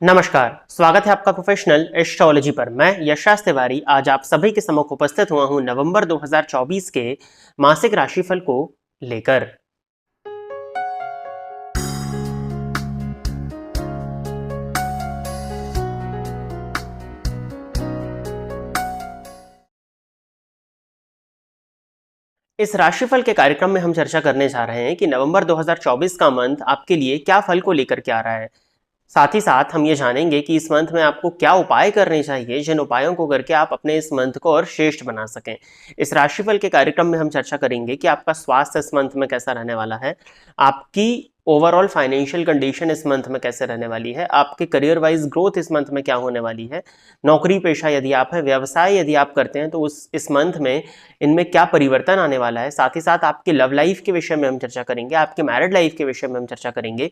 नमस्कार, स्वागत है आपका प्रोफेशनल एस्ट्रोलॉजी पर। मैं यशराज तिवारी आज आप सभी के सम्मुख उपस्थित हुआ हूं नवंबर 2024 के मासिक राशिफल को लेकर। इस राशिफल के कार्यक्रम में हम चर्चा करने जा रहे हैं कि नवंबर 2024 का मंथ आपके लिए क्या फल को लेकर के आ रहा है। साथ ही साथ हम ये जानेंगे कि इस मंथ में आपको क्या उपाय करने चाहिए, जिन उपायों को करके आप अपने इस मंथ को और श्रेष्ठ बना सकें। इस राशिफल के कार्यक्रम में हम चर्चा करेंगे कि आपका स्वास्थ्य इस मंथ में कैसा रहने वाला है, आपकी ओवरऑल फाइनेंशियल कंडीशन इस मंथ में कैसे रहने वाली है, आपके करियर वाइज ग्रोथ इस मंथ में क्या होने वाली है, नौकरी पेशा यदि आप हैं, व्यवसाय यदि आप करते हैं तो इस मंथ में इनमें क्या परिवर्तन आने वाला है। साथ ही साथ आपकी लव लाइफ के विषय में हम चर्चा करेंगे, आपके मैरिड लाइफ के विषय में हम चर्चा करेंगे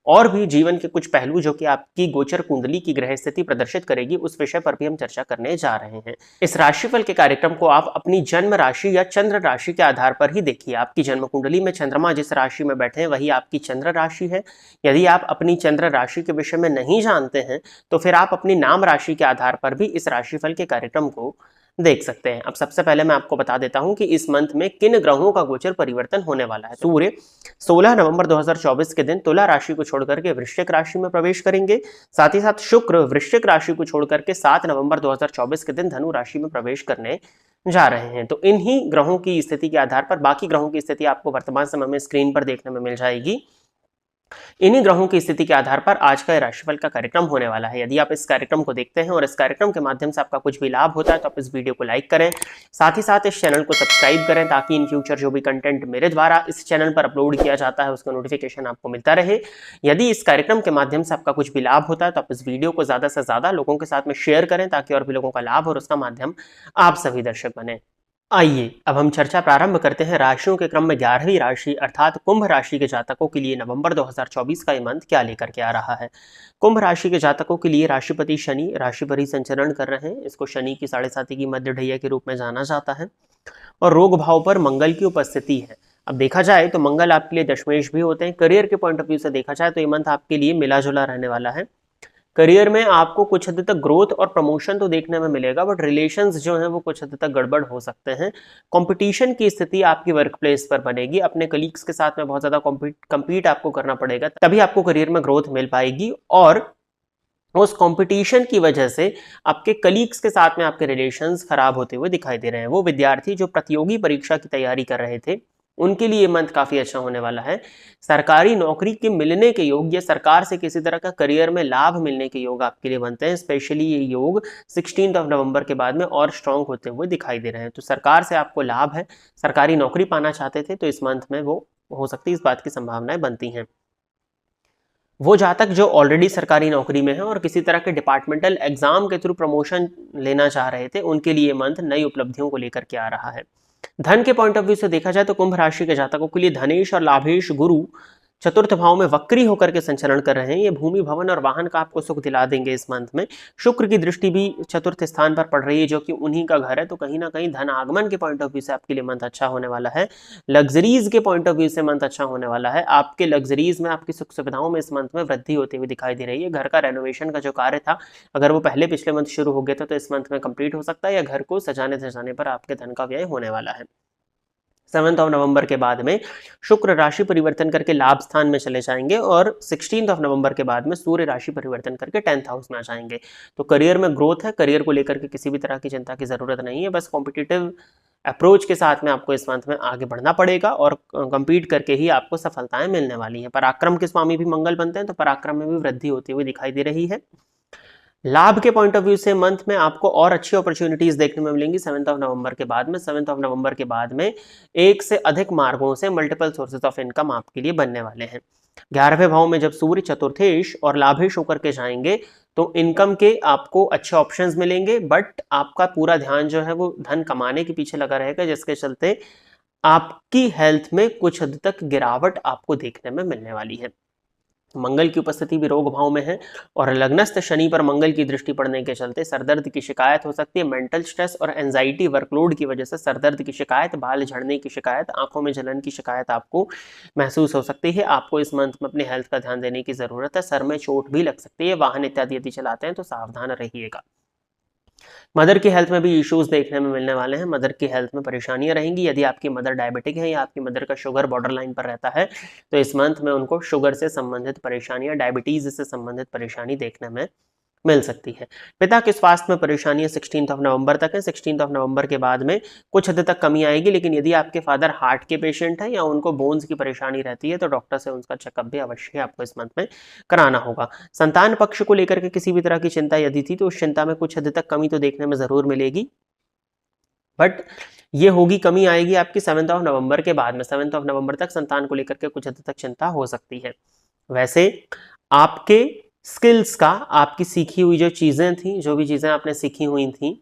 और भी जीवन के कुछ पहलू जो कि आपकी गोचर कुंडली की ग्रह स्थिति प्रदर्शित करेगी उस विषय पर भी हम चर्चा करने जा रहे हैं। इस राशिफल के कार्यक्रम को आप अपनी जन्म राशि या चंद्र राशि के आधार पर ही देखिए। आपकी जन्म कुंडली में चंद्रमा जिस राशि में बैठे हैं वही आपकी चंद्र राशि है। यदि आप अपनी चंद्र राशि के विषय में नहीं जानते हैं तो फिर आप अपनी नाम राशि के आधार पर भी इस राशिफल के कार्यक्रम को देख सकते हैं। अब सबसे पहले मैं आपको बता देता हूं कि इस मंथ में किन ग्रहों का गोचर परिवर्तन होने वाला है। सूर्य 16 नवंबर 2024 के दिन तुला राशि को छोड़कर के वृश्चिक राशि में प्रवेश करेंगे। साथ ही साथ शुक्र वृश्चिक राशि को छोड़कर के 7 नवंबर 2024 के दिन धनु राशि में प्रवेश करने जा रहे हैं। तो इन्हीं ग्रहों की स्थिति के आधार पर बाकी ग्रहों की स्थिति आपको वर्तमान समय में स्क्रीन पर देखने में मिल जाएगी। इन्हीं ग्रहों की स्थिति के आधार पर आज का राशिफल का कार्यक्रम होने वाला है। यदि आप इस कार्यक्रम को देखते हैं और इस कार्यक्रम के माध्यम से आपका कुछ भी लाभ होता है तो आप इस वीडियो को लाइक करें, साथ ही साथ इस चैनल को सब्सक्राइब करें ताकि इन फ्यूचर जो भी कंटेंट मेरे द्वारा इस चैनल पर अपलोड किया जाता है उसका नोटिफिकेशन आपको मिलता रहे। यदि इस कार्यक्रम के माध्यम से आपका कुछ भी लाभ होता है तो आप इस वीडियो को ज्यादा से ज्यादा लोगों के साथ में शेयर करें ताकि और भी लोगों का लाभ और उसका माध्यम आप सभी दर्शक बने। आइए अब हम चर्चा प्रारंभ करते हैं राशियों के क्रम में 11वीं राशि अर्थात कुंभ राशि के जातकों के लिए नवंबर 2024 का ये मंथ क्या लेकर के आ रहा है। कुंभ राशि के जातकों के लिए राशिपति शनि राशि पर ही संचरण कर रहे हैं। इसको शनि की 7.5 की मध्य ढैया के रूप में जाना जाता है और रोग भाव पर मंगल की उपस्थिति है। अब देखा जाए तो मंगल आपके लिए दशमेश भी होते हैं। करियर के पॉइंट ऑफ व्यू से देखा जाए तो ये मंथ आपके लिए मिला जुला रहने वाला है। करियर में आपको कुछ हद तक ग्रोथ और प्रमोशन तो देखने में मिलेगा बट रिलेशंस जो हैं वो कुछ हद तक गड़बड़ हो सकते हैं। कंपटीशन की स्थिति आपकी वर्क प्लेस पर बनेगी। अपने कलीग्स के साथ में बहुत ज्यादा compete आपको करना पड़ेगा, तभी आपको करियर में ग्रोथ मिल पाएगी और उस कंपटीशन की वजह से आपके कलीग्स के साथ में आपके रिलेशंस खराब होते हुए दिखाई दे रहे हैं। वो विद्यार्थी जो प्रतियोगी परीक्षा की तैयारी कर रहे थे उनके लिए मंथ काफी अच्छा होने वाला है। सरकारी नौकरी के मिलने के योग या सरकार से किसी तरह का करियर में लाभ मिलने के योग आपके लिए बनते हैं। स्पेशली ये योग 16 नवंबर के बाद में और स्ट्रांग होते हुए दिखाई दे रहे हैं। तो सरकार से आपको लाभ है, सरकारी नौकरी पाना चाहते थे तो इस मंथ में वो हो सकती है, इस बात की संभावनाएं बनती हैं। वो जातक जो ऑलरेडी सरकारी नौकरी में है और किसी तरह के डिपार्टमेंटल एग्जाम के थ्रू प्रमोशन लेना चाह रहे थे उनके लिए मंथ नई उपलब्धियों को लेकर के आ रहा है। धन के पॉइंट ऑफ व्यू से देखा जाए तो कुंभ राशि के जातकों के लिए धनेश और लाभेश गुरु चतुर्थ भाव में वक्री होकर के संचरण कर रहे हैं। ये भूमि भवन और वाहन का आपको सुख दिला देंगे इस मंथ में। शुक्र की दृष्टि भी चतुर्थ स्थान पर पड़ रही है जो कि उन्हीं का घर है, तो कहीं ना कहीं धन आगमन के पॉइंट ऑफ व्यू से आपके लिए मंथ अच्छा होने वाला है। लग्जरीज के पॉइंट ऑफ व्यू से मंथ अच्छा होने वाला है। आपके लग्जरीज में आपकी सुख सुविधाओं में इस मंथ में वृद्धि होती हुई दिखाई दे रही है। घर का रेनोवेशन का जो कार्य था अगर वो पहले पिछले मंथ शुरू हो गया था तो इस मंथ में कंप्लीट हो सकता है या घर को सजाने पर आपके धन का व्यय होने वाला है। 7 नवंबर के बाद में शुक्र राशि परिवर्तन करके लाभ स्थान में चले जाएंगे और 16 नवंबर के बाद में सूर्य राशि परिवर्तन करके 10th हाउस में आ जाएंगे। तो करियर में ग्रोथ है, करियर को लेकर के किसी भी तरह की चिंता की जरूरत नहीं है। बस कॉम्पिटिटिव अप्रोच के साथ में आपको इस मंथ में आगे बढ़ना पड़ेगा और कंपीट करके ही आपको सफलताएं मिलने वाली हैं। पराक्रम के स्वामी भी मंगल बनते हैं तो पराक्रम में भी वृद्धि होती हुई दिखाई दे रही है। लाभ के पॉइंट ऑफ व्यू से मंथ में आपको और अच्छी अपॉर्चुनिटीज देखने में मिलेंगी 7 नवंबर के बाद में। 7 नवंबर के बाद में एक से अधिक मार्गों से मल्टीपल सोर्सेज ऑफ इनकम आपके लिए बनने वाले हैं। 11वें भाव में जब सूर्य चतुर्थेश और लाभेश होकर के जाएंगे तो इनकम के आपको अच्छे ऑप्शंस मिलेंगे बट आपका पूरा ध्यान जो है वो धन कमाने के पीछे लगा रहेगा, जिसके चलते आपकी हेल्थ में कुछ हद तक गिरावट आपको देखने में मिलने वाली है। मंगल की उपस्थिति भी रोग भाव में है और लग्नस्थ शनि पर मंगल की दृष्टि पड़ने के चलते सरदर्द की शिकायत हो सकती है। मेंटल स्ट्रेस और एंजाइटी वर्कलोड की वजह से सरदर्द की शिकायत, बाल झड़ने की शिकायत, आंखों में जलन की शिकायत आपको महसूस हो सकती है। आपको इस मंथ में अपने हेल्थ का ध्यान देने की जरूरत है। सर में चोट भी लग सकती है। वाहन इत्यादि यदि चलाते हैं तो सावधान रहिएगा। मदर की हेल्थ में भी इश्यूज देखने में मिलने वाले हैं। मदर की हेल्थ में परेशानियां रहेंगी। यदि आपकी मदर डायबिटिक है या आपकी मदर का शुगर बॉर्डर लाइन पर रहता है तो इस मंथ में उनको शुगर से संबंधित परेशानियां, डायबिटीज से संबंधित परेशानी देखने में मिल सकती है। पिता के स्वास्थ्य में परेशानियां 16 नवंबर तक है। 16 नवंबर के बाद में कुछ हद तक कमी आएगी, लेकिन यदि आपके फादर हार्ट के पेशेंट हैं या उनको बोन्स की परेशानी रहती है तो डॉक्टर से उनका चेकअप भी अवश्य आपको इस मंथ में कराना होगा। संतान पक्ष को लेकर के किसी भी तरह की चिंता यदि थी तो उस चिंता में कुछ हद तक कमी तो देखने में जरूर मिलेगी, बट ये होगी, कमी आएगी आपकी 7 नवंबर के बाद में। 7 नवंबर तक संतान को लेकर के कुछ हद तक चिंता हो सकती है। वैसे आपके स्किल्स का, आपकी सीखी हुई जो चीजें थी, जो भी चीजें आपने सीखी हुई थी,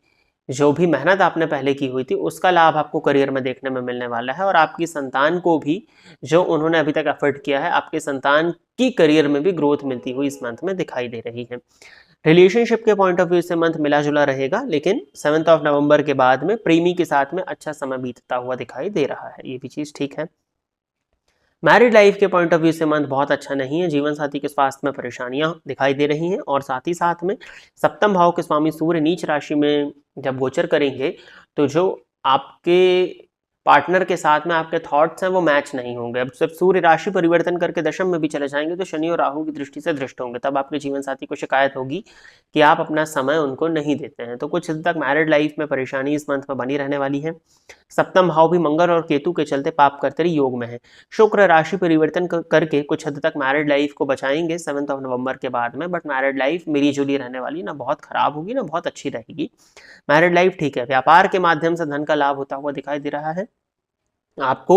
जो भी मेहनत आपने पहले की हुई थी, उसका लाभ आपको करियर में देखने में मिलने वाला है। और आपकी संतान को भी, जो उन्होंने अभी तक एफर्ट किया है, आपके संतान की करियर में भी ग्रोथ मिलती हुई इस मंथ में दिखाई दे रही है। रिलेशनशिप के पॉइंट ऑफ व्यू से मंथ मिला जुला रहेगा, लेकिन 7 नवंबर के बाद में प्रेमी के साथ में अच्छा समय बीतता हुआ दिखाई दे रहा है। ये भी चीज ठीक है। मैरिड लाइफ के पॉइंट ऑफ व्यू से मंथ बहुत अच्छा नहीं है। जीवन साथी के स्वास्थ्य में परेशानियां दिखाई दे रही हैं और साथ ही साथ में सप्तम भाव के स्वामी सूर्य नीच राशि में जब गोचर करेंगे तो जो आपके पार्टनर के साथ में आपके थॉट्स हैं वो मैच नहीं होंगे। अब जब सूर्य राशि परिवर्तन करके दशम में भी चले जाएंगे तो शनि और राहु की दृष्टि से दृष्ट होंगे, तब आपके जीवन साथी को शिकायत होगी कि आप अपना समय उनको नहीं देते हैं। तो कुछ हद तक मैरिड लाइफ में परेशानी इस मंथ में बनी रहने वाली है। सप्तम भाव भी मंगल और केतु के चलते पाप कर्तरी योग में है। शुक्र राशि परिवर्तन करके कुछ हद तक मैरिड लाइफ को बचाएंगे 7 नवंबर के बाद में, बट मैरिड लाइफ मिली जुली रहने वाली, ना बहुत खराब होगी ना बहुत अच्छी रहेगी। मैरिड लाइफ ठीक है। व्यापार के माध्यम से धन का लाभ होता हुआ दिखाई दे रहा है। आपको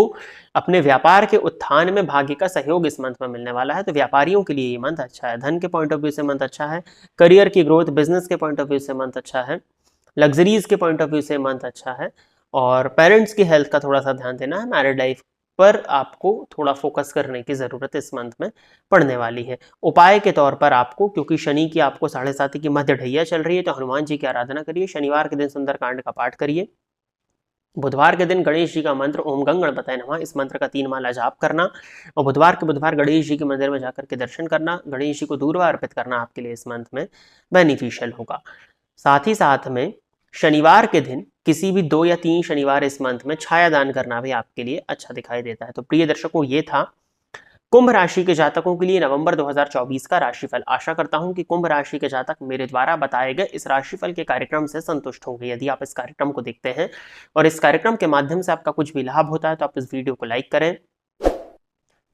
अपने व्यापार के उत्थान में भाग्य का सहयोग इस मंथ में मिलने वाला है, तो व्यापारियों के लिए ये मंथ अच्छा है। धन के पॉइंट ऑफ व्यू से मंथ अच्छा है। करियर की ग्रोथ, बिजनेस के पॉइंट ऑफ व्यू से मंथ अच्छा है। लग्जरीज के पॉइंट ऑफ व्यू से मंथ अच्छा है। और पेरेंट्स की हेल्थ का थोड़ा सा ध्यान देना है। मैरिड लाइफ पर आपको थोड़ा फोकस करने की जरूरत इस मंथ में पड़ने वाली है। उपाय के तौर पर आपको, क्योंकि शनि की आपको 7.5 की मध्य ढैया चल रही है, तो हनुमान जी की आराधना करिए। शनिवार के दिन सुंदरकांड का पाठ करिए। बुधवार के दिन गणेश जी का मंत्र ओम गंग गणपतये नमः, इस मंत्र का 3 माला जाप करना और बुधवार के बुधवार गणेश जी के मंदिर में जाकर के दर्शन करना, गणेश जी को दूर्वा अर्पित करना आपके लिए इस मंथ में बेनिफिशियल होगा। साथ ही साथ में शनिवार के दिन किसी भी 2 या 3 शनिवार इस मंथ में छाया दान करना भी आपके लिए अच्छा दिखाई देता है। तो प्रिय दर्शकों, ये था कुंभ राशि के जातकों के लिए नवंबर 2024 का राशिफल। आशा करता हूं कि कुंभ राशि के जातक मेरे द्वारा बताए गए इस राशिफल के कार्यक्रम से संतुष्ट होंगे। यदि आप इस कार्यक्रम को देखते हैं और इस कार्यक्रम के माध्यम से आपका कुछ भी लाभ होता है तो आप इस वीडियो को लाइक करें,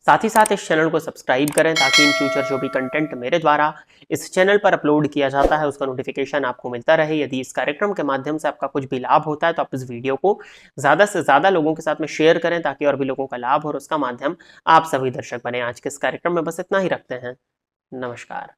साथ ही साथ इस चैनल को सब्सक्राइब करें, ताकि इन फ्यूचर जो भी कंटेंट मेरे द्वारा इस चैनल पर अपलोड किया जाता है उसका नोटिफिकेशन आपको मिलता रहे। यदि इस कार्यक्रम के माध्यम से आपका कुछ भी लाभ होता है तो आप इस वीडियो को ज़्यादा से ज़्यादा लोगों के साथ में शेयर करें, ताकि और भी लोगों का लाभ हो और उसका माध्यम आप सभी दर्शक बने। आज के इस कार्यक्रम में बस इतना ही रखते हैं। नमस्कार।